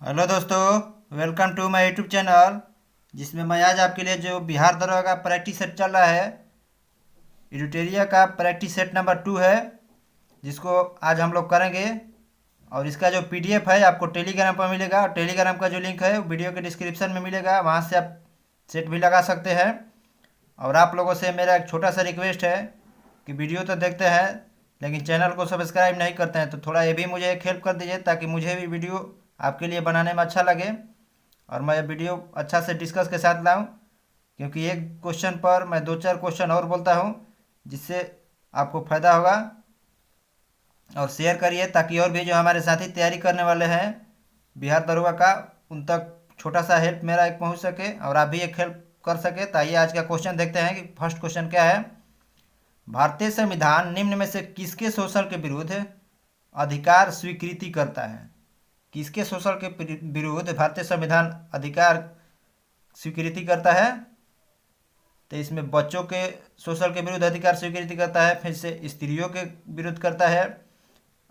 Hello दोस्तों, welcome to my YouTube channel. जिसमें मैं आज आपके लिए जो बिहार दरोगा का प्रैक्टिस सेट चल रहा है, एडिटोरिया का प्रैक्टिस सेट नंबर 2 है, जिसको आज हम लोग करेंगे। और इसका जो पीडीएफ है आपको टेलीग्राम पर मिलेगा, और टेलीग्राम का जो लिंक है वो वीडियो के डिस्क्रिप्शन में मिलेगा, वहाँ से आप सेट भी लगा सकते हैं। और आप लोगों से मेरा एक छोटा सा रिक्वेस्ट है कि वीडियो तो देखते हैं लेकिन चैनल को सब्सक्राइब नहीं करते हैं, तो थोड़ा ये भी मुझे एक हेल्प कर दीजिए ताकि मुझे भी वीडियो आपके लिए बनाने में अच्छा लगे और मैं वीडियो अच्छा से डिस्कस के साथ लाऊं। क्योंकि एक क्वेश्चन पर मैं दो चार क्वेश्चन और बोलता हूं, जिससे आपको फ़ायदा होगा। और शेयर करिए ताकि और भी जो हमारे साथी तैयारी करने वाले हैं बिहार दरोगा का, उन तक छोटा सा हेल्प मेरा एक पहुंच सके और आप भी एक हेल्प कर सके। तो आइए आज का क्वेश्चन देखते हैं कि फर्स्ट क्वेश्चन क्या है। भारतीय संविधान निम्न में से किसके शोषण के विरुद्ध अधिकार स्वीकृति करता है? किसके शोषण के विरुद्ध भारतीय संविधान अधिकार स्वीकृति करता है? तो इसमें बच्चों के शोषण के विरुद्ध अधिकार स्वीकृति करता है, फिर से स्त्रियों के विरुद्ध करता है,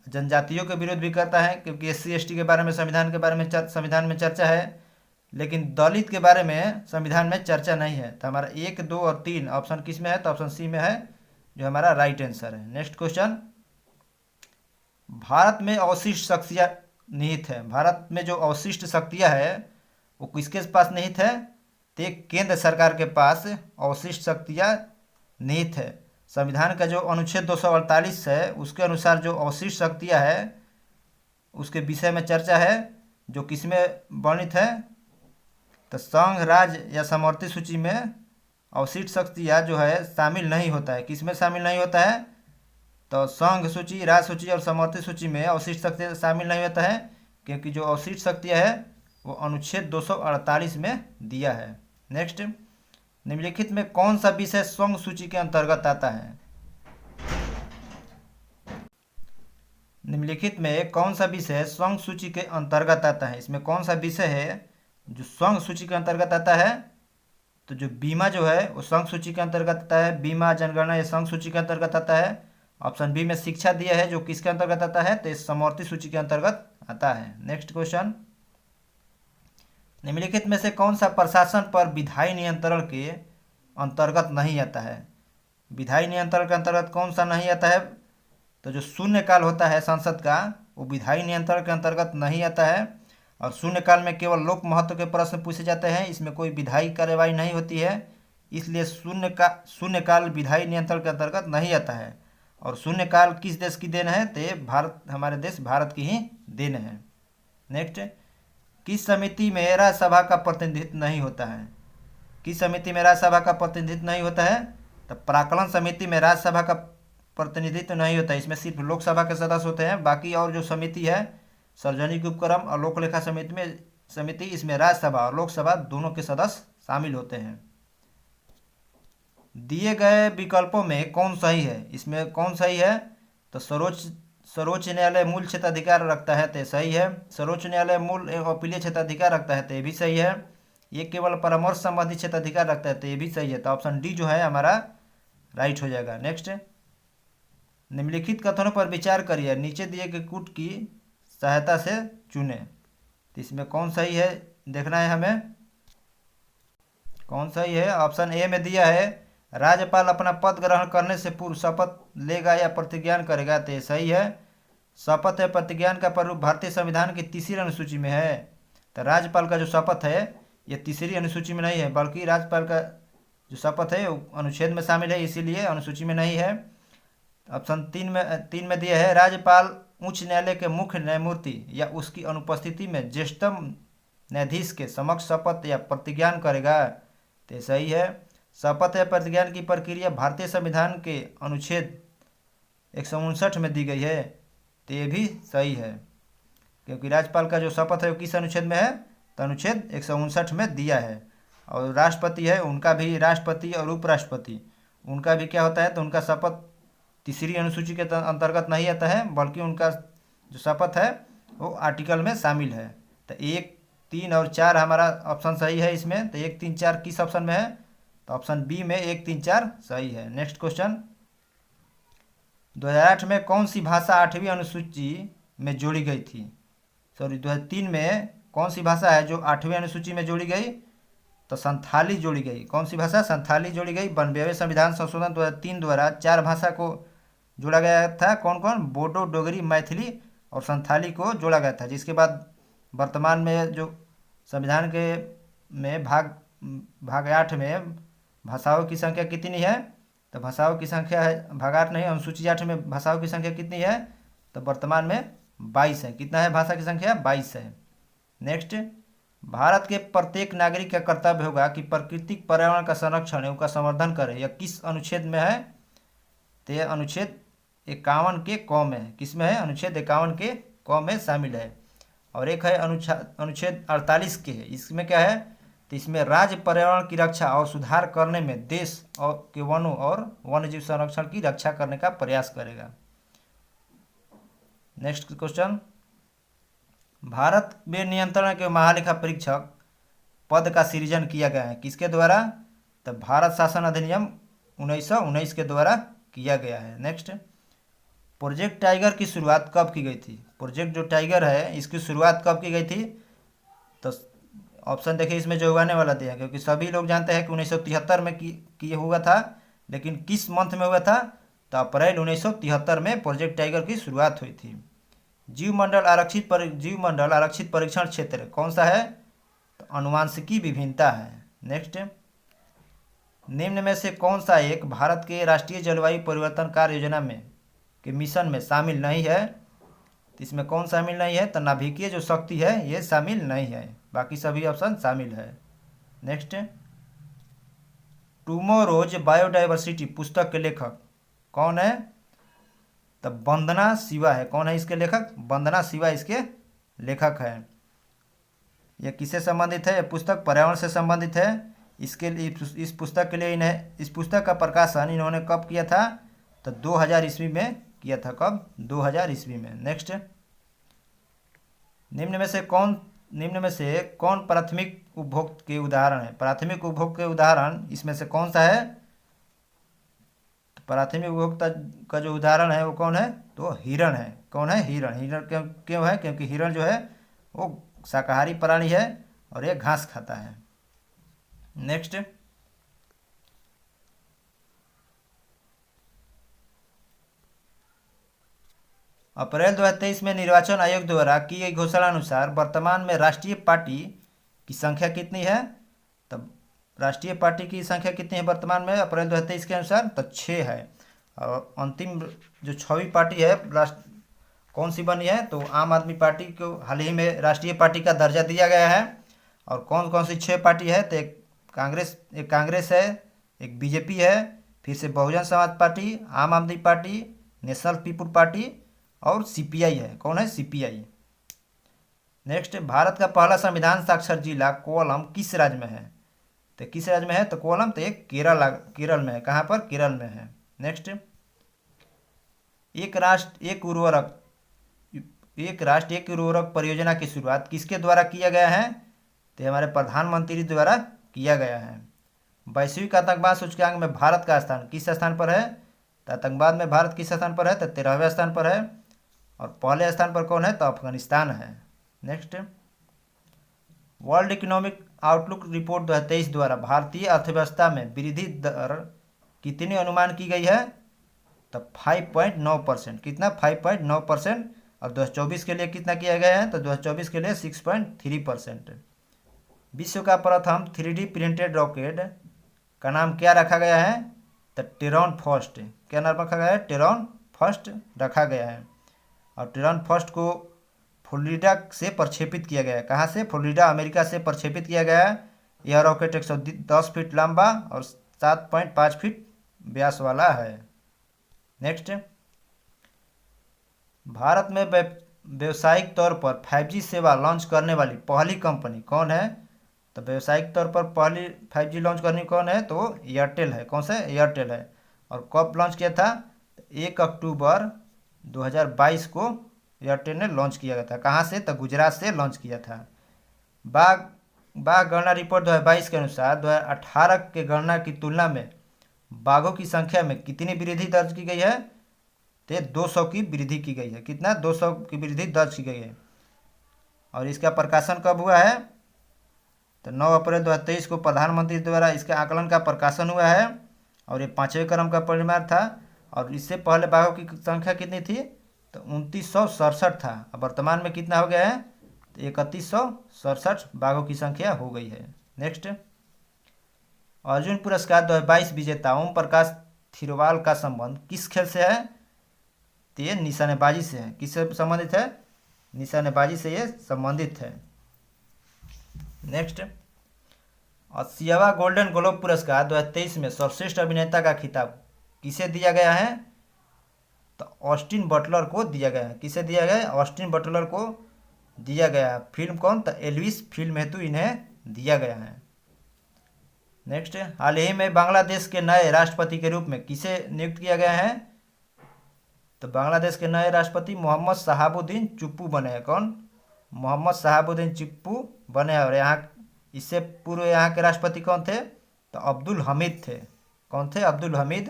जनजातियों के विरुद्ध भी करता है, क्योंकि SC ST के बारे में संविधान के बारे में संविधान में चर्चा है, लेकिन दलित के बारे में संविधान में चर्चा नहीं है। तो हमारा 1, 2 और 3 ऑप्शन किस में है? तो ऑप्शन सी में है, जो हमारा राइट आंसर है। नेक्स्ट क्वेश्चन, भारत में अवशिष्ट शक्तियाँ निहित है। भारत में जो अवशिष्ट शक्तियाँ है वो किसके पास निहित है? तो केंद्र सरकार के पास अवशिष्ट शक्तियाँ निहित है। संविधान का जो अनुच्छेद 248 है उसके अनुसार जो अवशिष्ट शक्तियाँ है उसके विषय में चर्चा है, जो किसमें वर्णित है? तो संघ, राज्य या समवर्ती सूची में अवशिष्ट शक्तियाँ जो है शामिल नहीं होता है। किसमें शामिल नहीं होता है? तो संघ सूची, राज्य सूची और समवर्ती सूची में अवशिष्ट शक्ति शामिल नहीं होता है, क्योंकि जो अवशिष्ट शक्तियाँ है वो अनुच्छेद 248 में दिया है। नेक्स्ट, निम्नलिखित में कौन सा विषय संघ सूची के अंतर्गत आता है? निम्नलिखित में कौन सा विषय संघ सूची के अंतर्गत आता है? इसमें कौन सा विषय है जो संघ सूची के अंतर्गत आता है? तो जो बीमा जो है वो संघ सूची के अंतर्गत आता है। बीमा, जनगणना ये संघ सूची के अंतर्गत आता है। ऑप्शन बी में शिक्षा दिया है, जो किसके अंतर्गत आता है? तो इस समवर्ती सूची के अंतर्गत आता है। नेक्स्ट क्वेश्चन, निम्नलिखित में से कौन सा प्रशासन पर विधायी नियंत्रण के अंतर्गत नहीं आता है? विधायी नियंत्रण के अंतर्गत कौन सा नहीं आता है? तो जो शून्यकाल होता है संसद का, वो विधायी नियंत्रण के अंतर्गत नहीं आता है। और शून्यकाल में केवल लोक महत्व के प्रश्न पूछे जाते हैं, इसमें कोई विधायी कार्यवाही नहीं होती है, इसलिए शून्यकाल विधायी नियंत्रण के अंतर्गत नहीं आता है। और शून्यकाल किस देश की देन है? तो ये भारत, हमारे देश भारत की ही देन है। नेक्स्ट, किस समिति में राज्यसभा का प्रतिनिधित्व नहीं होता है? किस समिति में राज्यसभा का प्रतिनिधित्व नहीं होता है? तो प्राक्कलन समिति में राज्यसभा का प्रतिनिधित्व नहीं होता है। इसमें सिर्फ लोकसभा के सदस्य होते हैं, बाकी और जो समिति है, सार्वजनिक उपक्रम और लोक लेखा समिति, इसमें राज्यसभा और लोकसभा दोनों के सदस्य शामिल होते हैं। दिए गए विकल्पों में कौन सही है? इसमें कौन सही है? तो सर्वोच्च न्यायालय मूल क्षेत्राधिकार रखता है, तो सही है। सर्वोच्च न्यायालय मूल एवं अपीलीय क्षेत्राधिकार रखता है, तो ये भी सही है। ये केवल परामर्श संबंधी क्षेत्राधिकार रखता है, तो ये भी सही है। तो ऑप्शन डी जो है हमारा राइट हो जाएगा। नेक्स्ट, निम्नलिखित कथनों पर विचार करिए, नीचे दिए गए कूट की सहायता से चुने। तो इसमें कौन सही है देखना है हमें, कौन सही है। ऑप्शन ए में दिया है, राज्यपाल अपना पद ग्रहण करने से पूर्व शपथ लेगा या प्रतिज्ञान करेगा, तो ये सही है। शपथ या प्रतिज्ञान का प्रारूप भारतीय संविधान की तीसरी अनुसूची में है। तो राज्यपाल का जो शपथ है ये तीसरी अनुसूची में नहीं है, बल्कि राज्यपाल का जो शपथ है वो अनुच्छेद में शामिल है, इसीलिए अनुसूची में नहीं है। ऑप्शन तीन में दिया है, राज्यपाल उच्च न्यायालय के मुख्य न्यायमूर्ति या उसकी अनुपस्थिति में ज्येष्ठतम न्यायाधीश के समक्ष शपथ या प्रतिज्ञान करेगा, तो सही है। शपथ या प्रतिज्ञान की प्रक्रिया भारतीय संविधान के अनुच्छेद 159 में दी गई है, तो ये भी सही है, क्योंकि राज्यपाल का जो शपथ है वो किस अनुच्छेद में है? तो अनुच्छेद 159 में दिया है। और राष्ट्रपति है, उनका भी, राष्ट्रपति और उपराष्ट्रपति, उनका भी क्या होता है? तो उनका शपथ तीसरी अनुसूची के अंतर्गत नहीं आता है, बल्कि उनका जो शपथ है वो आर्टिकल में शामिल है। तो 1, 3 और 4 हमारा ऑप्शन सही है इसमें। तो 1, 3, 4 किस ऑप्शन में है? तो ऑप्शन बी में 1, 3, 4 सही है। नेक्स्ट क्वेश्चन, 2008 में कौन सी भाषा 8वीं अनुसूची में जोड़ी गई थी? सॉरी, 2003 में कौन सी भाषा है जो 8वीं अनुसूची में जोड़ी गई? तो संथाली जोड़ी गई। कौन सी भाषा? संथाली जोड़ी गई। 92वें संविधान संशोधन 2003 द्वारा 4 भाषा को जोड़ा गया था। कौन कौन? बोडो, डोगरी, मैथिली और संथाली को जोड़ा गया था, जिसके बाद वर्तमान में जो संविधान के में भाग 8 में भाषाओं की संख्या कितनी है? तो भाषाओं की संख्या है, भाग 8 नहीं, अनुसूची 8 में भाषाओं की संख्या कितनी है? तो वर्तमान में 22 है। कितना है भाषा की संख्या? 22 है। नेक्स्ट, भारत के प्रत्येक नागरिक का कर्तव्य होगा कि प्राकृतिक पर्यावरण का संरक्षण एवं का संवर्धन करे। यह किस अनुच्छेद में है? तो यह अनुच्छेद 51 के क में। किस में है? अनुच्छेद 51 के क में शामिल है। और एक है अनुच्छेद 48 के है। इसमें क्या है? तो इसमें राज्य पर्यावरण की रक्षा और सुधार करने में देश और के वनों और वन्यजीव संरक्षण की रक्षा करने का प्रयास करेगा। नेक्स्ट क्वेश्चन, भारत में नियंत्रण के महालेखा परीक्षक पद का सृजन किया गया है किसके द्वारा? तो भारत शासन अधिनियम 1919 के द्वारा किया गया है। नेक्स्ट, प्रोजेक्ट टाइगर की शुरुआत कब की गई थी? प्रोजेक्ट जो टाइगर है इसकी शुरुआत कब की गई थी? तो ऑप्शन देखिए, इसमें जो आने वाला दिया, क्योंकि सभी लोग जानते हैं कि 1973 में किए हुआ था, लेकिन किस मंथ में हुआ था? तो अप्रैल 1973 में प्रोजेक्ट टाइगर की शुरुआत हुई थी। जीवमंडल आरक्षित परीक्षण क्षेत्र कौन सा है? तो अनुवांशिकी विभिन्नता है। नेक्स्ट, निम्न में से कौन सा एक भारत के राष्ट्रीय जलवायु परिवर्तन कार्य योजना में के मिशन में शामिल नहीं है? तो इसमें कौन शामिल नहीं है? तो नाभिकीय जो शक्ति है ये शामिल नहीं है, बाकी सभी ऑप्शन शामिल है। नेक्स्ट, टुमोरोज बायोडाइवर्सिटी पुस्तक के लेखक कौन है? तो वंदना शिवा है। कौन है इसके लेखक? वंदना शिवा इसके लेखक है। यह किससे संबंधित है? पुस्तक पर्यावरण से संबंधित है। इसके लिए इस पुस्तक के लिए इस पुस्तक का प्रकाशन इन्होंने कब किया था? तो 2000 ईस्वी में किया था। कब? 2000 ईस्वी में। नेक्स्ट, निम्न में से कौन प्राथमिक उपभोग के उदाहरण है? प्राथमिक उपभोग के उदाहरण इसमें से कौन सा है? तो प्राथमिक उपभोक्ता का जो उदाहरण है वो कौन है? तो हिरण है। कौन है? हिरण। हिरण क्यों है? क्योंकि हिरण जो है वो शाकाहारी प्राणी है और ये घास खाता है। नेक्स्ट, अप्रैल 2023 में निर्वाचन आयोग द्वारा की गई घोषणा अनुसार वर्तमान में राष्ट्रीय पार्टी की संख्या कितनी है? तब राष्ट्रीय पार्टी की संख्या कितनी है वर्तमान में अप्रैल 2023 के अनुसार? तो 6 है। और अंतिम जो 6वीं पार्टी है कौन सी बनी है? तो आम आदमी पार्टी को हाल ही में राष्ट्रीय पार्टी का दर्जा दिया गया है। और कौन कौन सी 6 पार्टी है? तो एक कांग्रेस है, एक बीजेपी है, फिर से बहुजन समाज पार्टी, आम आदमी पार्टी, नेशनल पीपुल पार्टी और सीपीआई है। कौन है? सीपीआई। नेक्स्ट, भारत का पहला संविधान साक्षर जिला कोल्लम किस राज्य में है? तो किस राज्य में है? तो कोल्लम तो एक केरल में है। कहाँ पर? केरल में है। नेक्स्ट, एक राष्ट्र एक उर्वरक परियोजना की शुरुआत किसके द्वारा किया गया है? तो हमारे प्रधानमंत्री द्वारा किया गया है। वैश्विक आतंकवाद सूचकांक में भारत का स्थान किस स्थान पर है? तो आतंकवाद में भारत किस स्थान पर है? तो 13वें स्थान पर है। और पहले स्थान पर कौन है? तो अफगानिस्तान है। Next, world economic outlook report 2023 द्वारा भारतीय अर्थव्यवस्था में वृद्धि दर कितनी अनुमान की गई है? तो 5.9%। कितना? 5.9%। और 2024 के लिए कितना किया गया है? तो 2024 के लिए 6.3%। विश्व का प्रथम 3D प्रिंटेड रॉकेट का नाम क्या रखा गया है? तो टेरॉन फर्स्ट। क्या नाम रखा गया है? टेरॉन फर्स्ट रखा गया है। और टेरॉन फर्स्ट को फ्लोरिडा से प्रक्षेपित किया गया है। कहाँ से? फ्लोरिडा, अमेरिका से प्रक्षेपित किया गया है। यह रॉकेट 110 फीट लंबा और 7.5 फीट व्यास वाला है। नेक्स्ट, भारत में व्यावसायिक तौर पर 5G सेवा लॉन्च करने वाली पहली कंपनी कौन है? तो व्यावसायिक तौर पर पहली 5G लॉन्च करनी कौन है? तो एयरटेल है। कौन सा? एयरटेल है। और कब लॉन्च किया था? 1 अक्टूबर 2022 को एयरटेल ने लॉन्च किया गया था। कहाँ से? तो गुजरात से लॉन्च किया था। बाघ गणना रिपोर्ट 2022 के अनुसार 2018 के गणना की तुलना में बाघों की संख्या में कितनी वृद्धि दर्ज की गई है? तो 200 की वृद्धि की गई है। कितना? 200 की वृद्धि दर्ज की गई है। और इसका प्रकाशन कब हुआ है? तो 9 अप्रैल 2023 को प्रधानमंत्री द्वारा इसके आकलन का प्रकाशन हुआ है और ये 5वें क्रम का परिमाण था। और इससे पहले बाघों की संख्या कितनी थी? तो 2967 था। अब वर्तमान में कितना हो गया है? तो 3167 बाघों की संख्या हो गई है। नेक्स्ट, अर्जुन पुरस्कार 2022 विजेता ओम प्रकाश थिरवाल का संबंध किस खेल से है? तो ये निशानेबाजी से है। किससे संबंधित है? निशानेबाजी से ये संबंधित है। नेक्स्ट, 80वां गोल्डन ग्लोब पुरस्कार 2023 में सर्वश्रेष्ठ अभिनेता का खिताब किसे दिया गया है? तो ऑस्टिन बटलर को दिया गया है। किसे दिया गया है? ऑस्टिन बटलर को दिया गया है। फिल्म कौन? तो एल्विस फिल्म हेतु इन्हें दिया गया है। नेक्स्ट, हाल ही में बांग्लादेश के नए राष्ट्रपति के रूप में किसे नियुक्त किया गया है? तो बांग्लादेश के नए राष्ट्रपति मोहम्मद शहाबुद्दीन चुप्पू बने हैं। कौन? मोहम्मद शहाबुद्दीन चुप्पू बने। और यहाँ इससे पूर्व यहाँ के राष्ट्रपति कौन थे? तो अब्दुल हमीद थे। कौन थे? अब्दुल हमीद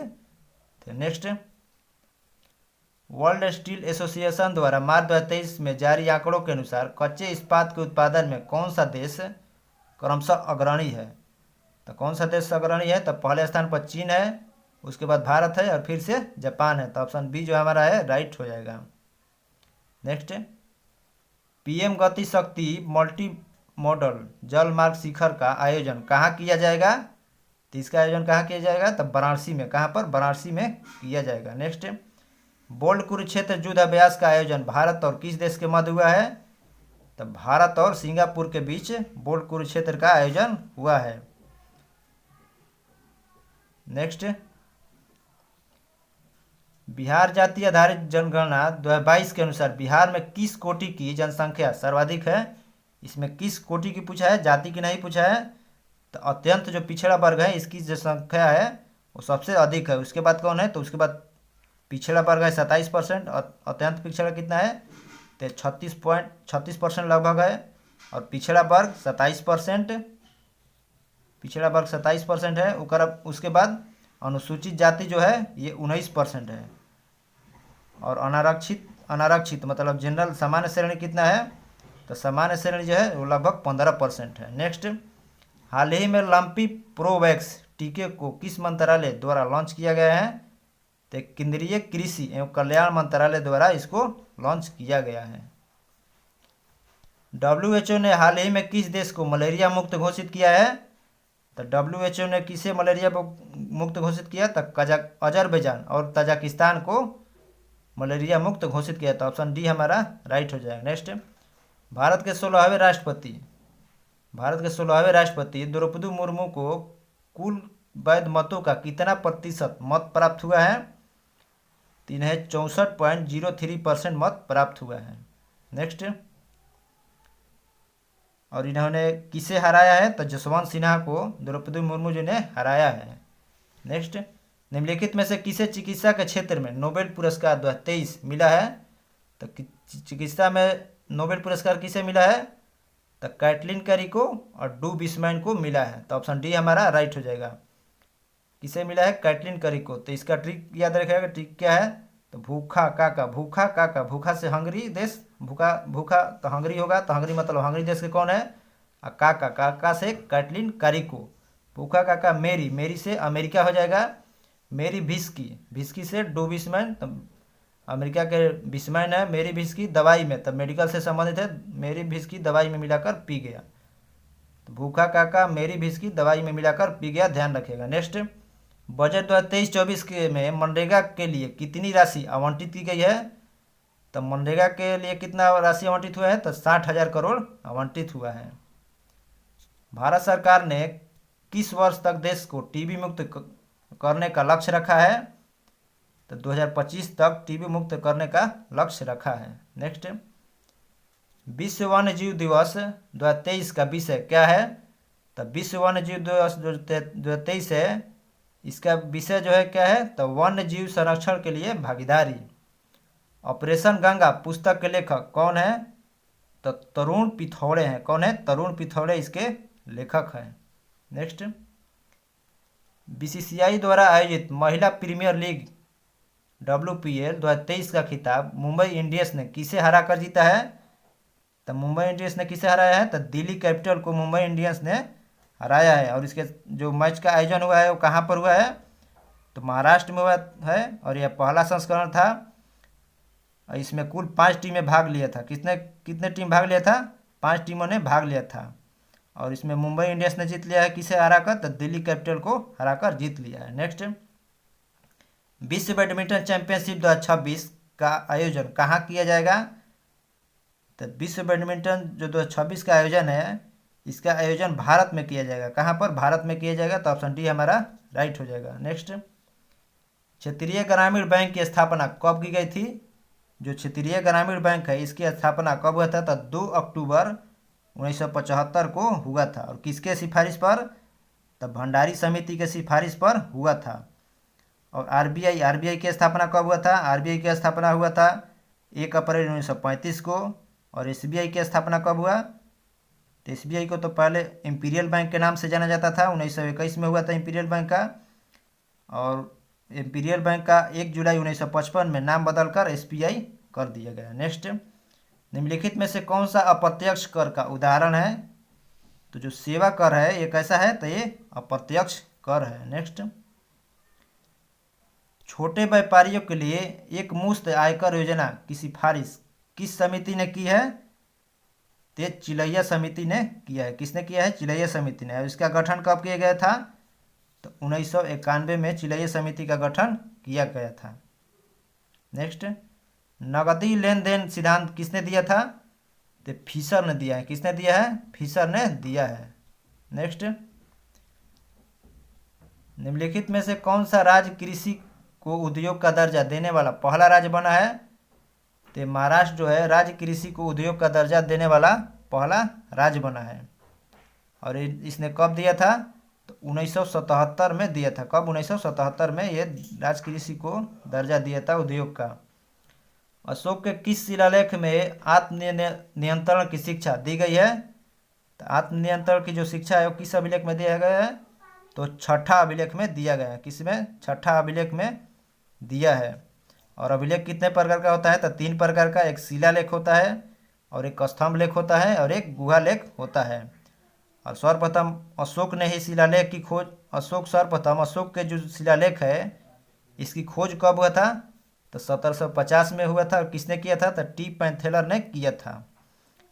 थे। नेक्स्ट, वर्ल्ड स्टील एसोसिएशन द्वारा मार्च 2023 में जारी आंकड़ों के अनुसार कच्चे इस्पात के उत्पादन में कौन सा देश क्रमशः अग्रणी है? तो कौन सा देश अग्रणी है? तो पहले स्थान पर चीन है, उसके बाद भारत है और फिर से जापान है। तो ऑप्शन बी जो हमारा है राइट हो जाएगा। नेक्स्ट, पीएम गति शक्ति मल्टी मॉडल जल मार्ग शिखर का आयोजन कहाँ किया जाएगा? तो इसका आयोजन कहाँ किया जाएगा? तो वाराणसी में। कहाँ पर? वाराणसी में किया जाएगा। नेक्स्ट, बोल्ड कुरुक्षेत्र युद्ध अभ्यास का आयोजन भारत और किस देश के मध्य हुआ है? तो भारत और सिंगापुर के बीच बोल्ड कुरुक्षेत्र का आयोजन हुआ है। नेक्स्ट, बिहार जाति आधारित जनगणना 2022 के अनुसार बिहार में किस कोटि की जनसंख्या सर्वाधिक है? इसमें किस कोटि की पूछा है, जाति की नहीं पूछा है। तो अत्यंत जो पिछड़ा वर्ग है इसकी जो संख्या है वो सबसे अधिक है। उसके बाद कौन है? तो उसके बाद पिछड़ा वर्ग है 27%। अत्यंत पिछड़ा कितना है? तो 36% लगभग है। और पिछड़ा वर्ग 27%, पिछड़ा वर्ग 27% है। उसके बाद अनुसूचित जाति जो है ये 19% है। और अनारक्षित मतलब जनरल सामान्य श्रेणी कितना है? तो सामान्य श्रेणी जो है वो लगभग 15% है। नेक्स्ट, हाल ही में लंपी प्रोवैक्स टीके को किस मंत्रालय द्वारा लॉन्च किया गया है? तो केंद्रीय कृषि एवं कल्याण मंत्रालय द्वारा इसको लॉन्च किया गया है। WHO ने हाल ही में किस देश को मलेरिया मुक्त घोषित किया है? तो WHO ने किसे मलेरिया मुक्त घोषित किया? तो अजरबैजान और तजाकिस्तान को मलेरिया मुक्त घोषित किया। तो ऑप्शन डी हमारा राइट हो जाएगा। नेक्स्ट, भारत के 16वें राष्ट्रपति द्रौपदी मुर्मू को कुल वैध मतों का कितना प्रतिशत मत प्राप्त हुआ है? तो इन्हें 64.03% मत प्राप्त हुआ है। नेक्स्ट, और इन्होंने किसे हराया है? तो जसवंत सिन्हा को द्रौपदी मुर्मू जी ने हराया है। नेक्स्ट, निम्नलिखित में से किसे चिकित्सा के क्षेत्र में नोबेल पुरस्कार 2023 मिला है? तो चिकित्सा में नोबेल पुरस्कार किसे मिला है? तो कैटलिन कैरी को और डू बिस्मैन को मिला है। तो ऑप्शन डी हमारा राइट हो जाएगा। किसे मिला है? कैटलिन कैरी को। तो इसका ट्रिक याद रखिएगा। ट्रिक क्या है? तो भूखा काका, भूखा से हंगरी देश, भूखा तो हंगरी होगा। तो हंगरी मतलब हंगरी देश के कौन है? काका से कैटलिन कैरी को। भूखा काका मेरी से अमेरिका हो जाएगा। मेरी भिस्की से डू बिस्मैन, तो अमेरिका के बिस्मैन है। मेरी भिस्की दवाई में, तब मेडिकल से संबंधित है। मेरी भिस्की दवाई में मिलाकर पी गया। तो भूखा काका मेरी भिस्की दवाई में मिलाकर पी गया, ध्यान रखिएगा। नेक्स्ट, बजट 2023-24 के में मनरेगा के लिए कितनी राशि आवंटित की गई है? तो मनरेगा के लिए कितना राशि आवंटित हुआ है? तो 60,000 करोड़ आवंटित हुआ है। भारत सरकार ने किस वर्ष तक देश को टीबी मुक्त करने का लक्ष्य रखा है? तो 2025 तक टीबी मुक्त करने का लक्ष्य रखा है। नेक्स्ट, विश्व वन्य जीव दिवस 2023 का विषय क्या है? तो विश्व वन्य जीव दिवस 2023 है, इसका विषय जो है क्या है? तो वन्य जीव संरक्षण के लिए भागीदारी। ऑपरेशन गंगा पुस्तक के लेखक कौन है? तो तरुण पिथौड़े हैं। कौन है? तरुण पिथौड़े इसके लेखक हैं। नेक्स्ट, बीसीसीआई द्वारा आयोजित महिला प्रीमियर लीग WPL 2023 का खिताब मुंबई इंडियंस ने किसे हराकर जीता है? तो तो मुंबई इंडियंस ने किसे हराया है? तो दिल्ली कैपिटल को मुंबई इंडियंस ने हराया है। और इसके जो मैच का आयोजन हुआ है वो कहाँ पर हुआ है? तो महाराष्ट्र में हुआ है और यह पहला संस्करण था। इसमें कुल 5 टीमें भाग लिया था। कितने कितने टीम भाग लिया था? 5 टीमों ने भाग लिया था। और इसमें मुंबई इंडियंस ने जीत लिया है किसे हराकर? तो दिल्ली कैपिटल को हराकर जीत लिया है। नेक्स्ट, विश्व बैडमिंटन चैंपियनशिप 2026 का आयोजन कहाँ किया जाएगा? तो विश्व बैडमिंटन जो 2026 का आयोजन है, इसका आयोजन भारत में किया जाएगा। कहाँ पर? भारत में किया जाएगा। तो ऑप्शन डी हमारा राइट हो जाएगा। नेक्स्ट, क्षेत्रीय ग्रामीण बैंक की स्थापना कब की गई थी? जो क्षेत्रीय ग्रामीण बैंक है इसकी स्थापना कब हुआ था? तो 2 अक्टूबर 1975 को हुआ था। और किसके सिफारिश पर? तो भंडारी समिति के सिफारिश पर हुआ था। और आरबीआई की स्थापना कब हुआ था? आरबीआई की स्थापना हुआ था 1 अप्रैल 1935 को। और एसबीआई की स्थापना कब हुआ? तो एसबीआई को तो पहले इंपीरियल बैंक के नाम से जाना जाता था, 1921 में हुआ था इंपीरियल बैंक का। और इंपीरियल बैंक का 1 जुलाई 1955 में नाम बदलकर एसबीआई कर दिया गया। नेक्स्ट, निम्नलिखित में से कौन सा अप्रत्यक्ष कर का उदाहरण है? तो जो सेवा कर है ये कैसा है? तो ये अप्रत्यक्ष कर है। नेक्स्ट, छोटे व्यापारियों के लिए एक मुफ्त आयकर योजना की सिफारिश किस समिति ने की है? तो चिलैया समिति ने किया है। किसने किया है? चिलैया समिति ने। और इसका गठन कब किया गया था? तो 1991 में चिलैया समिति का गठन किया गया था। नेक्स्ट, नगदी लेन देन सिद्धांत किसने दिया था? तो फिशर ने दिया है। किसने दिया है? फिशर ने दिया है। नेक्स्ट, निम्नलिखित में से कौन सा राज्य कृषि को उद्योग का दर्जा देने वाला पहला राज्य बना है? तो महाराष्ट्र जो है राज्य कृषि को उद्योग का दर्जा देने वाला पहला राज्य बना है। और इसने कब दिया था? तो 1977 में दिया था। कब? 1977 में ये राज्य कृषि को दर्जा दिया था उद्योग का। अशोक के किस शिलालेख में आत्मनियंत्रण की शिक्षा दी गई है? तो आत्मनियंत्रण की जो शिक्षा है वो किस अभिलेख में दिया गया है? तो 6ठा अभिलेख में दिया गया है। किसमें? 6ठा अभिलेख में दिया है। और अभिलेख कितने प्रकार का होता है? तो 3 प्रकार का। एक शिलालेख होता है, और एक स्तंभ लेख होता है, और एक गुहा लेख होता है। और सर्वप्रथम अशोक ने ही शिलालेख की खोज सर्वप्रथम अशोक के जो शिलालेख है इसकी खोज कब हुआ था? तो 1750 में हुआ था। और किसने किया था? तो टी पैंथेलर ने किया था।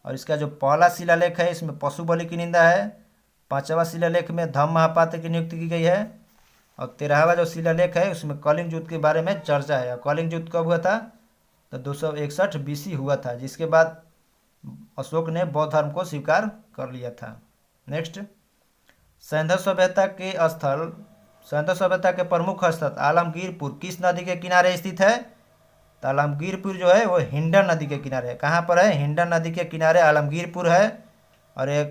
और इसका जो पहला शिलालेख है इसमें पशु बलि की निंदा है। 5वां शिलालेख में धम्म महापात्र की नियुक्ति की गई है। और 13वां जो शिलालेख है उसमें कलिंग युद्ध के बारे में चर्चा है। और कलिंग युद्ध कब हुआ था? तो 261 बीसी हुआ था, जिसके बाद अशोक ने बौद्ध धर्म को स्वीकार कर लिया था। नेक्स्ट, सैंधव सभ्यता के प्रमुख स्थल आलमगीरपुर किस नदी के किनारे स्थित है? तो आलमगीरपुर जो है वो हिंडन नदी के किनारे है। कहाँ पर है? हिंडन नदी के किनारे आलमगीरपुर है। और ये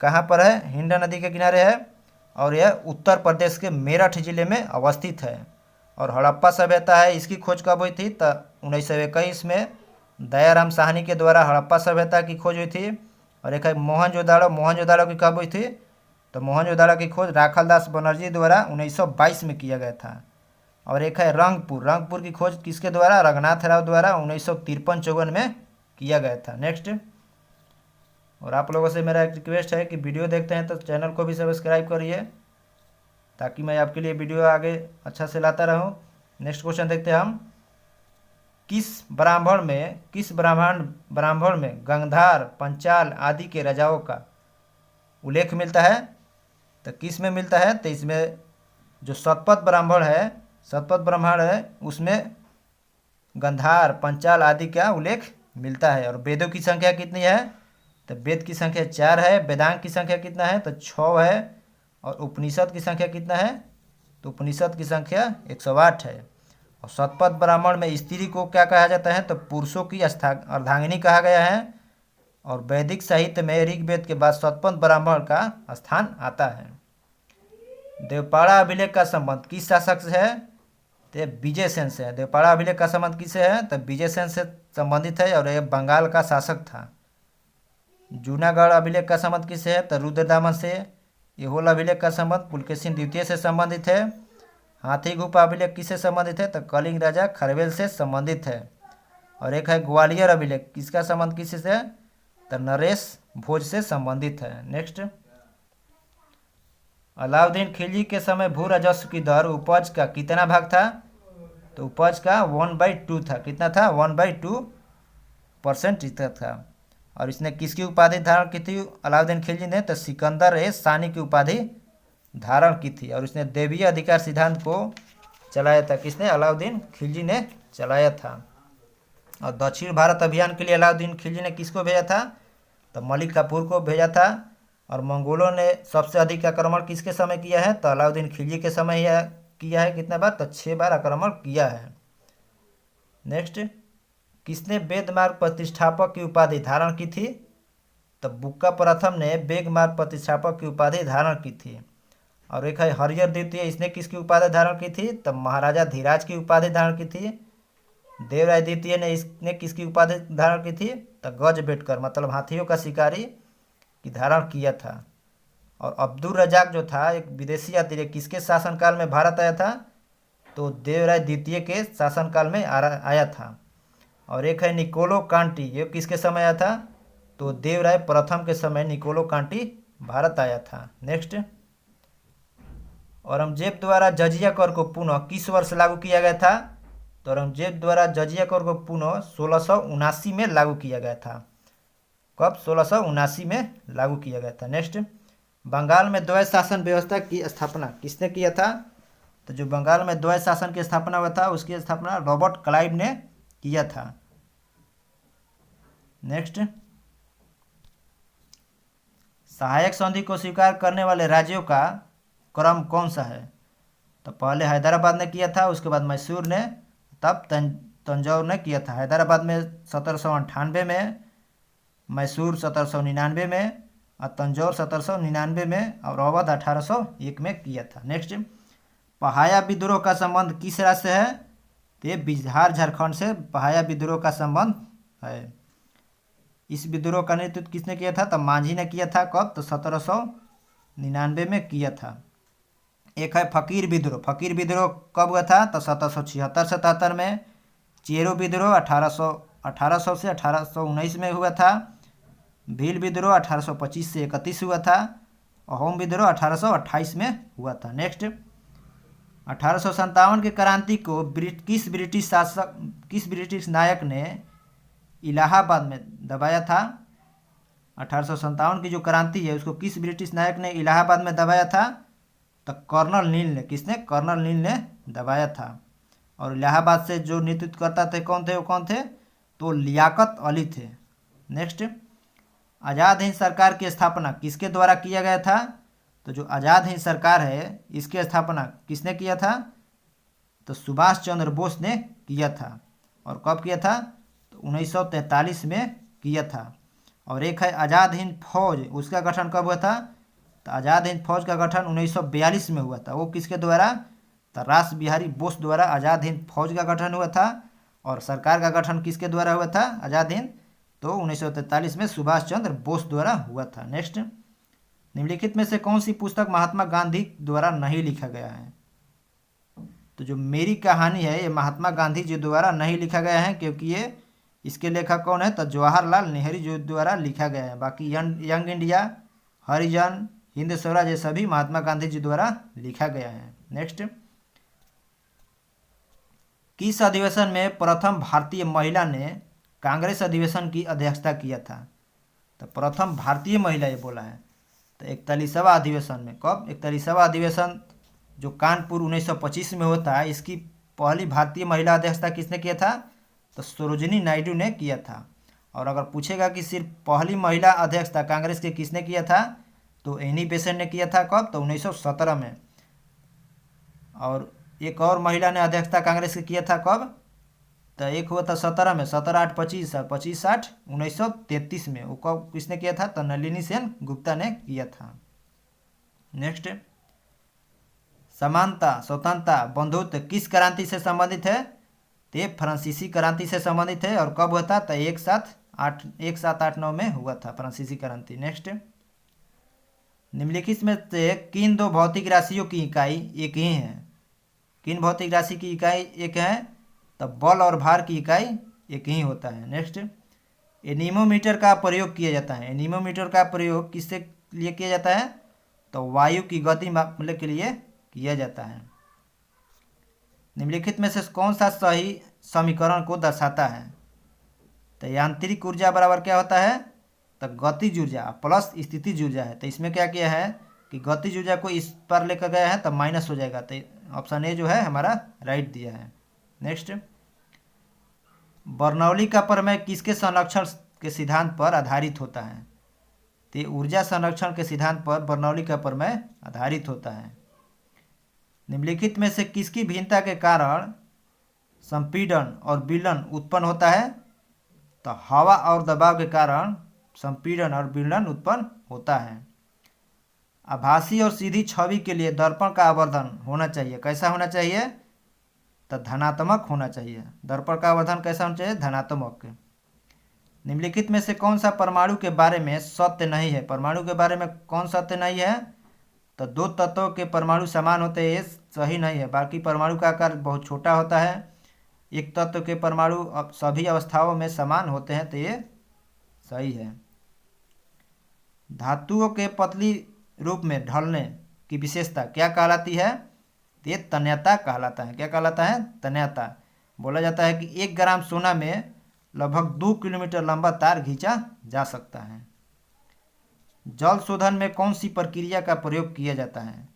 कहाँ पर है? हिंडन नदी के किनारे है। और यह उत्तर प्रदेश के मेरठ जिले में अवस्थित है। और हड़प्पा सभ्यता है, इसकी खोज कब हुई थी? तो 1921 में दयाराम साहनी के द्वारा हड़प्पा सभ्यता की खोज हुई थी। और एक है मोहनजोदाड़ो की कब हुई थी? तो मोहनजोदाड़ो की खोज राखलदास बनर्जी द्वारा 1922 में किया गया था। और एक है रंगपुर की खोज किसके द्वारा? रघुनाथ राव द्वारा 1953-54 में किया गया था। नेक्स्ट, और आप लोगों से मेरा एक रिक्वेस्ट है कि वीडियो देखते हैं तो चैनल को भी सब्सक्राइब करिए, ताकि मैं आपके लिए वीडियो आगे अच्छा से लाता रहूं। नेक्स्ट क्वेश्चन देखते हैं हम। किस ब्राह्मण में गंधार, पंचाल आदि के राजाओं का उल्लेख मिलता है? तो किस में मिलता है? तो इसमें जो शतपथ ब्राह्मण है उसमें गंधार, पंचाल आदि का उल्लेख मिलता है। और वेदों की संख्या कितनी है? तो वेद की संख्या 4 है। वेदांग की संख्या कितना है? तो 6 है। और उपनिषद की संख्या कितना है? तो उपनिषद की संख्या 108 है। और शतपथ ब्राह्मण में स्त्री को क्या कहा जाता है? तो पुरुषों की अर्धांगिनी कहा गया है। और वैदिक साहित्य में ऋग्वेद के बाद शतपथ ब्राह्मण का स्थान आता है। देवपाड़ा अभिलेख का संबंध किस शासक से है? तो विजय सेन से है। देवपाड़ा अभिलेख का संबंध किससे है? तो विजय सेन से संबंधित है, और यह बंगाल का शासक था। जूनागढ़ अभिलेख का संबंध किससे है? तो रुद्रदामन से। ऐहोल अभिलेख का संबंध पुलकेशिन द्वितीय से संबंधित है। हाथी गुफा अभिलेख किससे संबंधित है? तो कलिंग राजा खरवेल से संबंधित है। और एक है ग्वालियर अभिलेख, किसका संबंध किससे है? तो नरेश भोज से संबंधित है। नेक्स्ट, अलाउद्दीन खिलजी के समय भू राजस्व की दर उपज का कितना भाग था? तो उपज का 1/2 था। कितना था? 1/2% इतना था। और इसने किसकी उपाधि धारण की थी अलाउद्दीन खिलजी ने? तो सिकंदर ए सानी की उपाधि धारण की थी। और इसने देवीय अधिकार सिद्धांत को चलाया था। किसने? अलाउद्दीन खिलजी ने चलाया था। और दक्षिण भारत अभियान के लिए अलाउद्दीन खिलजी ने किसको भेजा था? तो मलिक काफूर को भेजा था। और मंगोलों ने सबसे अधिक आक्रमण किसके समय किया है? तो अलाउद्दीन खिलजी के समय किया है। कितना बार? तो 6 बार आक्रमण किया है। नेक्स्ट, किसने वेद मार्ग प्रतिष्ठापक की उपाधि धारण की थी? तो बुक्का प्रथम ने वेद मार्ग प्रतिष्ठापक की उपाधि धारण की थी। और एक है हरिहर द्वितीय, इसने किसकी उपाधि धारण की थी? तो महाराजा धीराज की उपाधि धारण की थी। देवराय द्वितीय ने इसने किसकी उपाधि धारण की थी? तो गजबेटकर मतलब हाथियों का शिकारी की धारण किया था। और अब्दुल रजाक जो था एक विदेशी यात्री, किसके शासनकाल में भारत आया था? तो देवराय द्वितीय के शासनकाल में आया था। और एक है निकोलो कांटी, ये किसके समय आया था? तो देवराय प्रथम के समय निकोलो कांटी भारत आया था। नेक्स्ट, औरंगजेब द्वारा जजिया कर को पुनः किस वर्ष लागू किया गया था? तो औरंगजेब द्वारा जजिया कर को पुनः 1679 में लागू किया गया था। कब? 1679 में लागू किया गया था। नेक्स्ट, बंगाल में द्वैत शासन व्यवस्था की स्थापना किसने किया था? तो जो बंगाल में द्वैत शासन की स्थापना हुआ था उसकी स्थापना रॉबर्ट क्लाइव ने किया था। नेक्स्ट, सहायक संधि को स्वीकार करने वाले राज्यों का क्रम कौन सा है? तो पहले हैदराबाद ने किया था, उसके बाद मैसूर ने, तब तंजौर ने किया था। हैदराबाद में 1798 में, मैसूर 1799 में, और तंजौर 1799 में, और अवध 1801 में किया था। नेक्स्ट, पहाया विद्रोह का संबंध किस राज्य से है? तो ये बिहार झारखंड से पहाया विद्रोह का संबंध है। इस विद्रोह का नेतृत्व किसने किया था? तो मांझी ने किया था। कब? तो 1799 में किया था। एक है फकीर विद्रोह। फकीर विद्रोह कब हुआ था? तो 1776-77 में। चेरो विद्रोह 1800 से 1819 में हुआ था। भील विद्रोह 1825 से 31 हुआ था। अहोम विद्रोह 1828 में हुआ था। नेक्स्ट, 1857 की क्रांति को किस ब्रिटिश नायक ने इलाहाबाद में दबाया था? 1857 की जो क्रांति है उसको किस ब्रिटिश नायक ने इलाहाबाद में दबाया था? तो कर्नल नील ने। किसने? कर्नल नील ने दबाया था। और इलाहाबाद से जो नेतृत्व करता थे कौन थे? वो कौन थे? तो लियाकत अली थे। नेक्स्ट, आज़ाद हिंद सरकार की स्थापना किसके द्वारा किया गया था? तो जो आज़ाद हिंद सरकार है इसकी स्थापना किसने किया था? तो सुभाष चंद्र बोस ने किया था। और कब किया था? तो 1943 में किया था। और एक है आज़ाद हिंद फौज, उसका गठन कब हुआ था? तो आज़ाद हिंद फौज का गठन 1942 में हुआ था। वो किसके द्वारा? तो रास बिहारी बोस द्वारा आज़ाद हिंद फौज का गठन हुआ था। और सरकार का गठन किसके द्वारा हुआ था आज़ाद हिंद? तो 1943 में सुभाष चंद्र बोस द्वारा हुआ था। नेक्स्ट, निम्नलिखित में से कौन सी पुस्तक महात्मा गांधी द्वारा नहीं लिखा गया है? तो जो मेरी कहानी है ये महात्मा गांधी जी द्वारा नहीं लिखा गया है, क्योंकि ये इसके लेखक कौन है? तो जवाहरलाल नेहरू जी द्वारा लिखा गया है। बाकी यंग इंडिया, हरिजन, हिंद स्वराज, ये सभी महात्मा गांधी जी द्वारा लिखा गया है। नेक्स्ट, किस अधिवेशन में प्रथम भारतीय महिला ने कांग्रेस अधिवेशन की अध्यक्षता किया था? तो प्रथम भारतीय महिला ये बोला है तो 41वां अधिवेशन में। कब? 41वां अधिवेशन जो कानपुर 1925 में होता है, इसकी पहली भारतीय महिला अध्यक्षता किसने किया था? तो सरोजिनी नायडू ने किया था। और अगर पूछेगा कि सिर्फ पहली महिला अध्यक्षता कांग्रेस के किसने किया था? तो एनी बेसेंट ने किया था। कब? तो 1917 में। और एक और महिला ने अध्यक्षता कांग्रेस के किया था। कब? तो एक हुआ था 17 में, 17/8/25 और 25/8/1933 में। वो कब किसने किया था? तो नलिनी सेन गुप्ता ने किया था। नेक्स्ट, समानता, स्वतंत्रता, बंधुत्व किस क्रांति से संबंधित है? तो ये फ्रांसीसी क्रांति से संबंधित है। और कब हुआ था? तो 1789 में हुआ था फ्रांसीसी क्रांति। नेक्स्ट, निम्नलिखित में से किन दो भौतिक राशियों की इकाई एक ही है? किन भौतिक राशि की इकाई एक है? तो बल और भार की इकाई एक ही होता है। नेक्स्ट, एनीमोमीटर का प्रयोग किया जाता है। एनीमोमीटर का प्रयोग किसके लिए किया जाता है? तो वायु की गति मापने के लिए किया जाता है। निम्नलिखित में से कौन सा सही समीकरण को दर्शाता है? तो यांत्रिक ऊर्जा बराबर क्या होता है? तो गतिज ऊर्जा प्लस स्थितिज ऊर्जा है। तो इसमें क्या किया है कि गतिज ऊर्जा को इस पर लेकर गया है तो माइनस हो जाएगा। तो ऑप्शन ए जो है हमारा राइट दिया है। नेक्स्ट, बर्नौली का प्रमेय किसके संरक्षण के सिद्धांत पर आधारित होता है? तो ऊर्जा संरक्षण के सिद्धांत पर बर्नौली का प्रमेय आधारित होता है। निम्नलिखित में से किसकी भिन्नता के कारण संपीड़न और विलयन उत्पन्न होता है? तो हवा और दबाव के कारण संपीड़न और विलयन उत्पन्न होता है। आभासी और सीधी छवि के लिए दर्पण का आवर्धन होना चाहिए। कैसा होना चाहिए? तो धनात्मक होना चाहिए। दर्पण का आवर्धन कैसा होना चाहिए? धनात्मक। निम्नलिखित में से कौन सा परमाणु के बारे में सत्य नहीं है? परमाणु के बारे में कौन सत्य नहीं है? तो दो तत्वों के परमाणु समान होते हैं, ये सही नहीं है। बाकी परमाणु का आकार बहुत छोटा होता है। एक तत्व के परमाणु सभी अवस्थाओं में समान होते हैं, तो ये सही है। धातुओं के पतली रूप में ढलने की विशेषता क्या कहलाती है? ये तन्यता कहलाता है। क्या कहलाता है? तन्यता। बोला जाता है कि 1 ग्राम सोना में लगभग 2 किलोमीटर लंबा तार खींचा जा सकता है। जल शोधन में कौन सी प्रक्रिया का प्रयोग किया जाता है?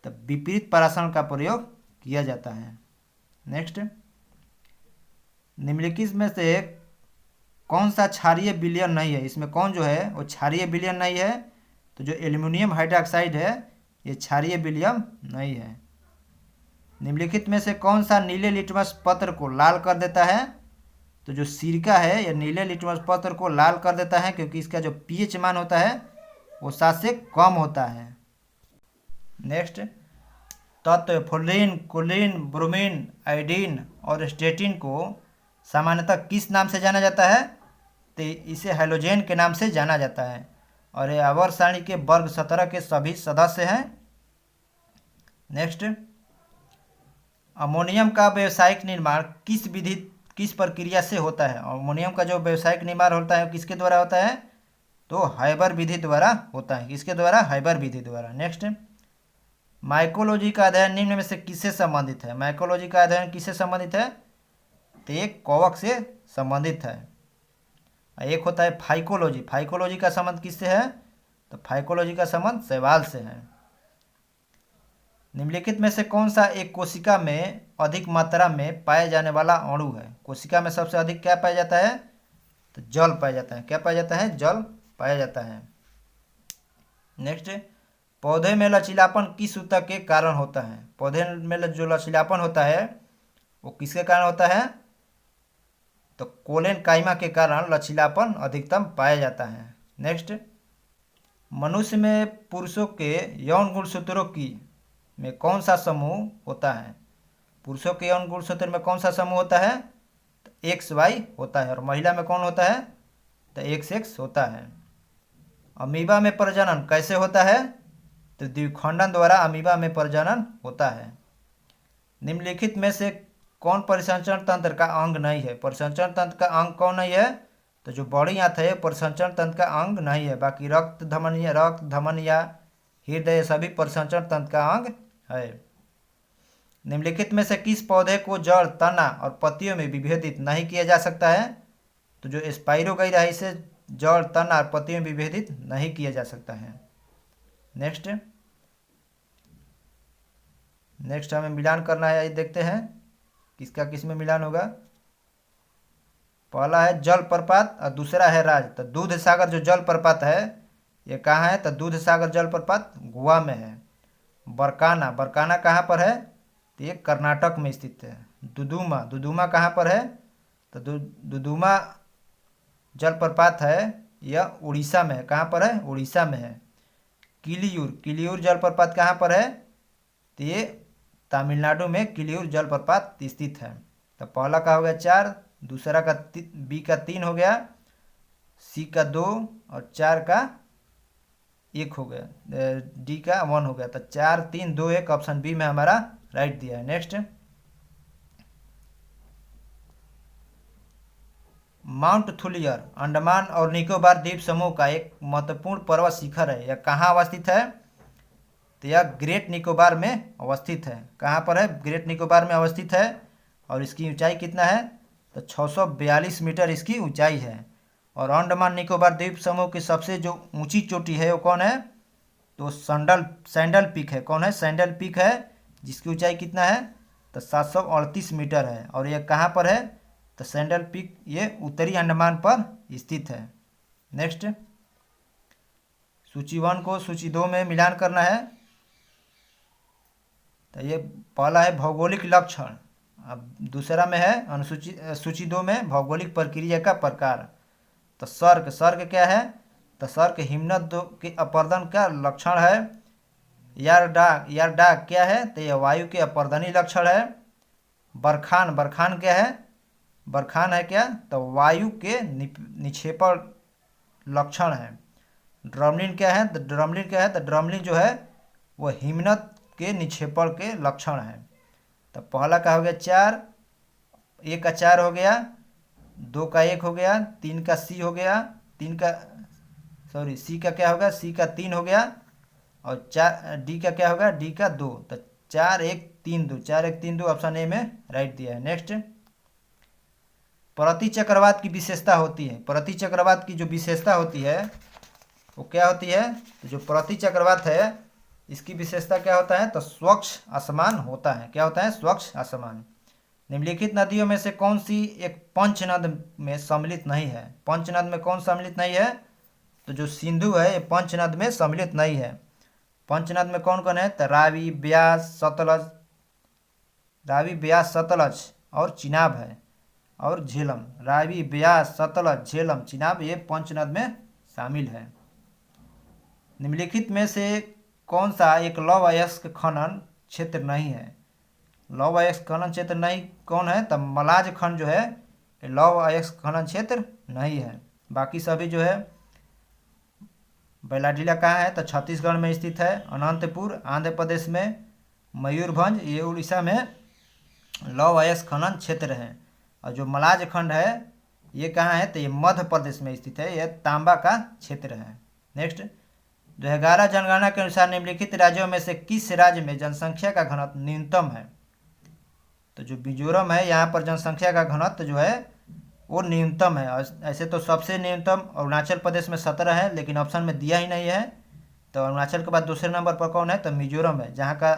तो विपरीत परासरण का प्रयोग किया जाता है। नेक्स्ट, निम्नलिखित में से कौन सा क्षारीय विलयन नहीं है? इसमें कौन जो है वो क्षारीय विलयन नहीं है? तो जो एल्यूमिनियम हाइड्रोक्साइड है ये क्षारीय विलयन नहीं है। निम्नलिखित में से कौन सा नीले लिटमस पत्र को लाल कर देता है? तो जो सिरका है यह नीले लिटमस पत्र को लाल कर देता है, क्योंकि इसका जो पीएच मान होता है वो 7 से कम होता है। नेक्स्ट, तत्व फ्लोरीन, क्लोरीन, ब्रोमीन, आयोडीन और स्टेटिन को सामान्यतः किस नाम से जाना जाता है? तो इसे हैलोजेन के नाम से जाना जाता है और ये आवर्त सारणी के वर्ग 17 के सभी सदस्य हैं। नेक्स्ट, अमोनियम का व्यावसायिक निर्माण किस प्रक्रिया से होता है? अमोनियम का जो व्यावसायिक निर्माण होता है किसके द्वारा होता है? तो हाइबर विधि द्वारा होता है। किसके द्वारा? हाइबर विधि द्वारा। नेक्स्ट, माइकोलॉजी का अध्ययन निम्न में से किससे संबंधित है? माइकोलॉजी का अध्ययन किससे संबंधित है? तो एक कवक से संबंधित है। एक होता है फाइकोलॉजी। फाइकोलॉजी का संबंध किससे है? तो फाइकोलॉजी का संबंध शैवाल से है। निम्नलिखित में से कौन सा एक कोशिका में अधिक मात्रा में पाए जाने वाला अणु है? कोशिका में सबसे अधिक क्या पाया जाता है? तो जल पाया जाता है। क्या पाया जाता है? जल पाया जाता है। नेक्स्ट, पौधे में लचीलापन किस ऊतक के कारण होता है? पौधे में जो लचीलापन होता है वो किसके कारण होता है? तो कोलेन काइमा के कारण लचीलापन अधिकतम पाया जाता है। नेक्स्ट, मनुष्य में पुरुषों के यौन गुणसूत्रों की में कौन सा समूह होता है? पुरुषों के यौन गुणसूत्र में कौन सा समूह होता है? तो XY होता है। और महिला में कौन होता है? तो XX होता है। अमीबा में प्रजनन कैसे होता है? तो द्विखंडन द्वारा अमीबा में प्रजनन होता है। निम्नलिखित में से कौन परिसंचरण तंत्र का अंग नहीं है? परिसंचरण तंत्र का अंग कौन नहीं है? तो जो बड़ी आंत है परिसंचरण तंत्र का अंग नहीं है। बाकी रक्त धमन या हृदय सभी परिसंचरण तंत्र का अंग है। निम्नलिखित में से किस पौधे को जड़, तना और पत्तियों में विभेदित नहीं किया जा सकता है? तो जो स्पाइरोगाइरा है इसे जड़, तना और पत्तियों में विभेदित नहीं किया जा सकता है। नेक्स्ट हमें मिलान करना है। देखते हैं किसका किस में मिलान होगा। पहला है जल प्रपात और दूसरा है राज। तो दूध सागर जो जल प्रपात है ये कहाँ है? तो दूध सागर जल प्रपात गोवा में है। बरकाना कहाँ पर है? तो ये कर्नाटक में स्थित है। दुदुमा कहाँ पर है? तो दुदुमा जलप्रपात है यह उड़ीसा में है। कहाँ पर है? उड़ीसा में है। किलियूर जलप्रपात कहाँ पर है? तो ये तमिलनाडु में किलियूर जलप्रपात स्थित है। तो पहला का हो गया 4, दूसरा का बी का 3 हो गया, सी का 2 और 4 का 1 हो गया, डी का 1 हो गया। तो 4, 3, 2, 1 ऑप्शन बी में हमारा राइट दिया है। नेक्स्ट, माउंट थुलियर अंडमान और निकोबार द्वीप समूह का एक महत्वपूर्ण पर्वत शिखर है। यह कहाँ अवस्थित है? तो यह ग्रेट निकोबार में अवस्थित है। कहाँ पर है? ग्रेट निकोबार में अवस्थित है। और इसकी ऊंचाई कितना है? तो 642 मीटर इसकी ऊंचाई है। और अंडमान निकोबार द्वीप समूह की सबसे जो ऊंची चोटी है वो कौन है? तो सैंडल पीक है। कौन है? सैंडल पीक है, जिसकी ऊंचाई कितना है? तो 738 मीटर है। और यह कहाँ पर है? तो सैंडल पीक ये उत्तरी अंडमान पर स्थित है। नेक्स्ट, सूची 1 को सूची 2 में मिलान करना है। तो ये पहला है भौगोलिक लक्षण, अब दूसरा में है अनुसूची सूची 2 में भौगोलिक प्रक्रिया का प्रकार। तो सर्ग क्या है? तो सर्ग हिमनद के अपर्दन का लक्षण है। यारडाग क्या है? तो यह वायु के अपर्दनी लक्षण है। बरखान क्या है? बरखान है क्या? तो वायु के निक्षेपण लक्षण है। ड्रमलिन क्या है? तो ड्रमलिन जो है वो हिमनद के निक्षेपण के लक्षण है। तो पहला का हो गया 4, 1 का 4 हो गया, 2 का 1 हो गया, 3 का सी हो गया, सी का क्या होगा? सी का 3 हो गया। और 4 डी का क्या होगा? डी का 2। तो 4 1 3 2, 4 1 3 2 ऑप्शन ए में राइट दिया है। नेक्स्ट, प्रति चक्रवात की विशेषता होती है। प्रति चक्रवात की जो विशेषता होती है वो क्या होती है? तो जो प्रति चक्रवात है इसकी विशेषता क्या होता है? तो स्वच्छ असमान होता है। क्या होता है? स्वच्छ असमान। निम्नलिखित नदियों में से कौन सी एक पंचनद में सम्मिलित नहीं है? पंचनद में कौन सम्मिलित नहीं है? तो जो सिंधु है ये पंचनद में सम्मिलित नहीं है। पंचनद में कौन कौन है? तो रावी, ब्यास, सतलज और चिनाब है। और झेलम। रावी, ब्यास, सतलज, झेलम, चिनाब ये पंचनद में शामिल है। निम्नलिखित में से कौन सा एक लौह अयस्क खनन क्षेत्र नहीं है? लौह अयस्क खनन क्षेत्र नहीं कौन है? तो मलाज खंड जो है लौह अयस्क खनन क्षेत्र नहीं है। बाकी सभी जो है बैलाडीला कहाँ है? तो छत्तीसगढ़ में स्थित है। अनंतपुर आंध्र प्रदेश में, मयूरभंज ये उड़ीसा में लौह अयस्क खनन क्षेत्र है। और जो मलाज खंड है ये कहाँ है? तो ये मध्य प्रदेश में स्थित है। यह तांबा का क्षेत्र है। नेक्स्ट, 2011 जनगणना के अनुसार निम्नलिखित राज्यों में से किस राज्य में जनसंख्या का घनत्व न्यूनतम है? तो जो मिजोरम है यहाँ पर जनसंख्या का घनत्व जो है वो न्यूनतम है। ऐसे तो सबसे न्यूनतम अरुणाचल प्रदेश में 17 है, लेकिन ऑप्शन में दिया ही नहीं है। तो अरुणाचल के बाद दूसरे नंबर पर कौन है? तो मिजोरम है, जहाँ का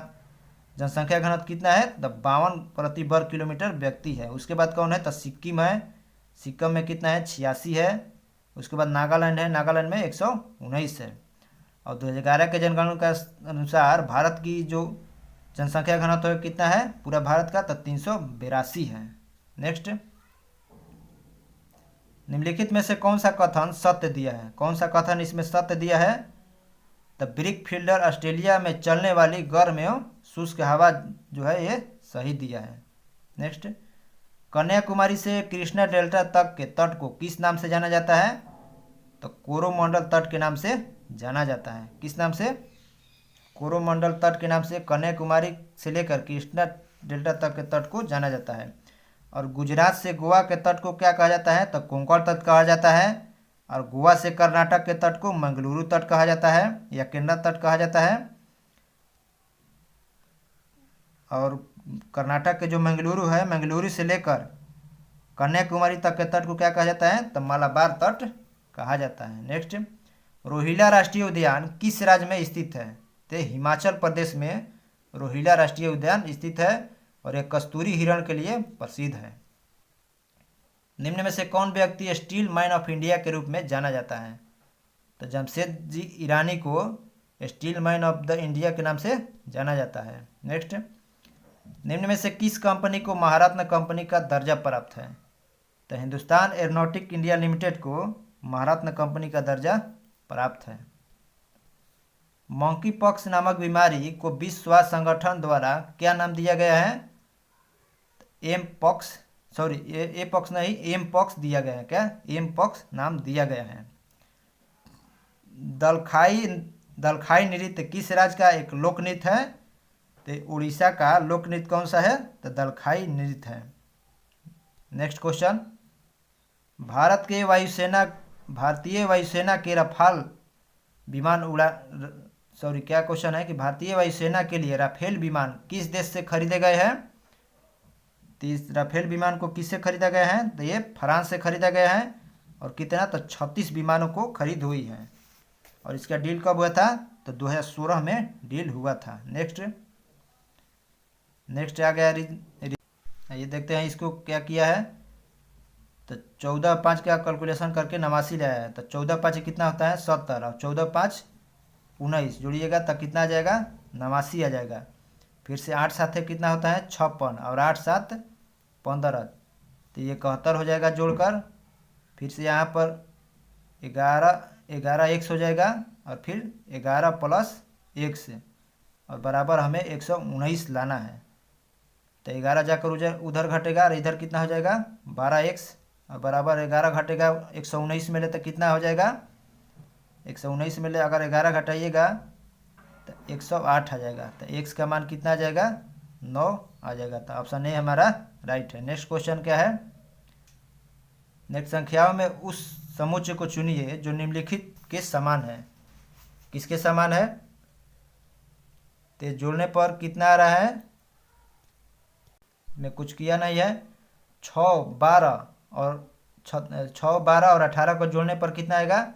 जनसंख्या घनत्व कितना है? तो 52 प्रति वर्ग किलोमीटर व्यक्ति है। उसके बाद कौन है? तो सिक्किम है। सिक्किम में कितना है? 86 है। उसके बाद नागालैंड है। नागालैंड में 119 है। और 2011 के जनगणना के अनुसार भारत की जो जनसंख्या घनत्व कितना है पूरा भारत का? तो 382 है। नेक्स्ट, निम्नलिखित में से कौन सा कथन सत्य दिया है? कौन सा कथन इसमें सत्य दिया है? तो ब्रिक फील्डर ऑस्ट्रेलिया में चलने वाली गर्म एवं शुष्क हवा जो है ये सही दिया है। नेक्स्ट, कन्याकुमारी से कृष्णा डेल्टा तक के तट को किस नाम से जाना जाता है? तो कोरोमंडल तट के नाम से जाना जाता है। किस नाम से? कोरोमंडल तट के नाम से कन्याकुमारी से लेकर कृष्णा डेल्टा तक के तट को जाना जाता है। और गुजरात से गोवा के तट को क्या कहा जाता है? तो कोंकण तट कहा जाता है। और गोवा से कर्नाटक के तट को मंगलुरु तट कहा जाता है या केंद्र तट कहा जाता है। और कर्नाटक के जो मंगलुरु है, मंगलुरु से लेकर कन्याकुमारी तक के तट को क्या कहा जाता है? तो मलाबार तट कहा जाता है। नेक्स्ट, रोहिला राष्ट्रीय उद्यान किस राज्य में स्थित है? तो हिमाचल प्रदेश में रोहिला राष्ट्रीय उद्यान स्थित है और यह कस्तूरी हिरण के लिए प्रसिद्ध है। निम्न में से कौन व्यक्ति स्टील मैन ऑफ इंडिया के रूप में जाना जाता है? तो जमशेदजी ईरानी को steel man of the India के नाम से जाना जाता है। नेक्स्ट, निम्न में से किस कंपनी को महारत्न कंपनी का दर्जा प्राप्त है? तो हिंदुस्तान एरोनॉटिक इंडिया लिमिटेड को महारत्न कंपनी का दर्जा प्राप्त है। मंकी पॉक्स नामक बीमारी को विश्व स्वास्थ्य संगठन द्वारा क्या नाम दिया गया है? एम पॉक्स दिया गया है। क्या? एम पॉक्स नाम दिया गया है। दलखाई नृत्य किस राज्य का एक लोक नृत्य है? तो उड़ीसा का लोक नृत्य कौन सा है? तो दलखाई नृत्य है। नेक्स्ट क्वेश्चन, भारतीय वायुसेना के राफेल विमान उड़ा सॉरी क्या क्वेश्चन है कि भारतीय वायुसेना के लिए राफेल विमान किस देश से खरीदे गए हैं। तो इस राफेल विमान को किससे खरीदा गया है, तो ये फ्रांस से खरीदा गया है। और कितना, तो 36 विमानों को खरीद हुई है। और इसका डील कब हुआ था, तो 2016 में डील हुआ था। नेक्स्ट आ गया ये देखते हैं इसको क्या किया है। तो 14×5 का कैलकुलेशन करके 89 लाया है। तो 14×5 कितना होता है, 70। और 14×5 19 जोड़िएगा तब कितना आ जाएगा, 89 आ जाएगा। फिर से 8×7 कितना होता है, 56। और 8×7 15, तो ये 71 हो जाएगा जोड़कर। फिर से यहाँ पर 11 1 हो जाएगा। और फिर 11 + 1 से, और बराबर हमें 119 लाना है। तो 11 जाकर उधर घटेगा और इधर कितना हो जाएगा, 12x। और बराबर 11 घटेगा 119 में ले तो कितना हो जाएगा, 119 में ले अगर 11 घटाइएगा तो 108 आ जाएगा। तो x का मान कितना आ जाएगा, 9 आ जाएगा। तो ऑप्शन ए हमारा राइट है। नेक्स्ट क्वेश्चन क्या है, नेक्स्ट संख्याओं में उस समुच्चय को चुनिए जो निम्नलिखित के समान है। किसके समान है, तो जोड़ने पर कितना आ रहा है, मैं कुछ किया नहीं है। 6 12 और 18 को जोड़ने पर कितना आएगा,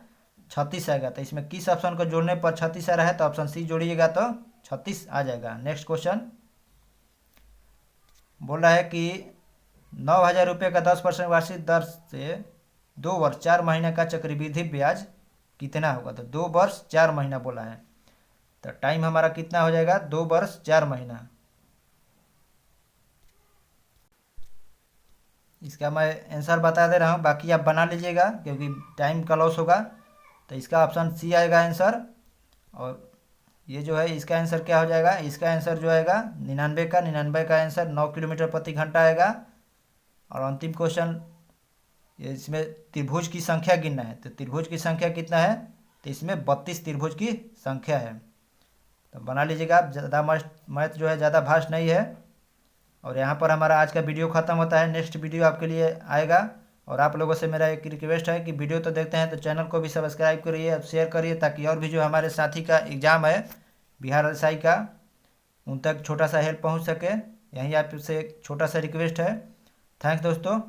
36 आएगा। तो इसमें किस ऑप्शन को जोड़ने पर 36 आ रहा है, तो ऑप्शन सी जोड़िएगा तो 36 आ जाएगा। नेक्स्ट क्वेश्चन बोल रहा है कि 9,000 रुपये का 10% वार्षिक दर से 2 वर्ष 4 महीने का चक्रवृद्धि ब्याज कितना होगा। तो 2 वर्ष 4 महीना बोला है। तो टाइम हमारा कितना हो जाएगा, 2 वर्ष 4 महीना। इसका मैं आंसर बता दे रहा हूँ, बाकी आप बना लीजिएगा क्योंकि टाइम का लॉस होगा। तो इसका ऑप्शन सी आएगा आंसर। और ये जो है इसका आंसर क्या हो जाएगा, इसका आंसर जो आएगा 99 का आंसर 9 किलोमीटर प्रति घंटा आएगा। और अंतिम क्वेश्चन, इसमें त्रिभुज की संख्या गिनना है। तो त्रिभुज की संख्या कितना है, तो इसमें 32 त्रिभुज की संख्या है। तो बना लीजिएगा आप, ज़्यादा मैथ जो है ज़्यादा भास्ट नहीं है। और यहाँ पर हमारा आज का वीडियो ख़त्म होता है। नेक्स्ट वीडियो आपके लिए आएगा। और आप लोगों से मेरा एक रिक्वेस्ट है कि वीडियो तो देखते हैं तो चैनल को भी सब्सक्राइब करिए और शेयर करिए, ताकि और भी जो हमारे साथी का एग्ज़ाम है बिहार RSI का, उन तक छोटा सा हेल्प पहुंच सके। यही आपसे एक छोटा सा रिक्वेस्ट है। थैंक्स दोस्तों।